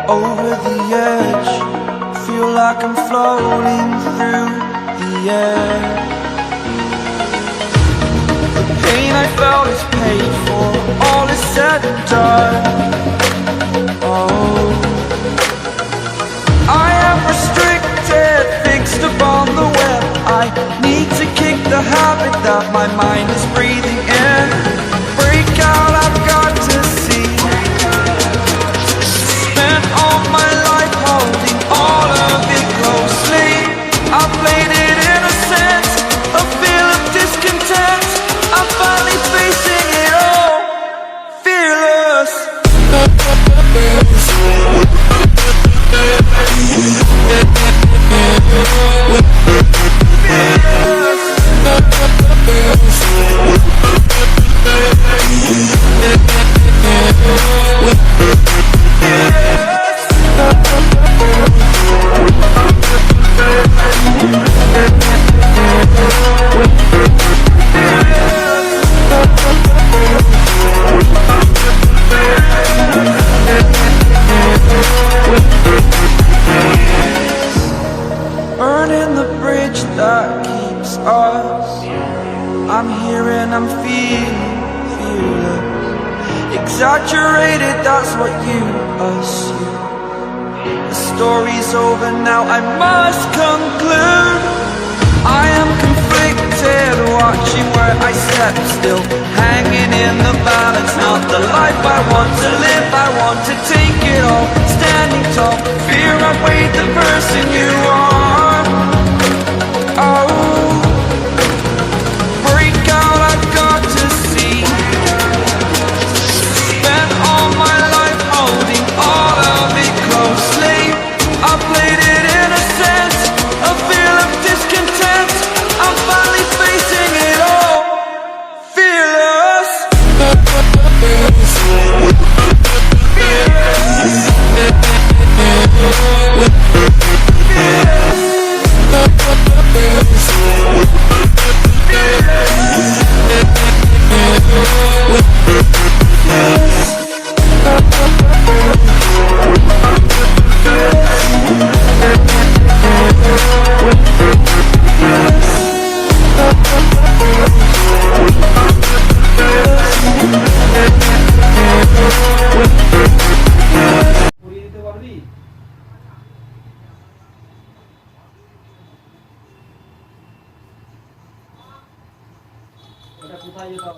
Over the edge, feel like I'm floating through the air. The pain I felt is paid for, all is said and done. Oh, I am restricted, fixed upon the web. I need to kick the habit that my mind is breathing in. Break out, I've got to see. Spent all my life holding all of it closely. I played it innocent, a feel of discontent. I'm finally facing it all, fearless. Burning the bridge that keeps us. I'm here and I'm feeling fearless. Exaggerated, that's what you assume. The story's over now, I must conclude. I am conflicted, watching where I step still, hanging in the balance. Not the life I want to live, I want to take it all. Standing tall, fear outweighed the person you are. Oh, break out, I've got to see. Spent all my life holding all of it closely. I played it innocent, a feel of discontent. I'm finally facing it all, fearless. ওটা কোথায় যেতে হবে?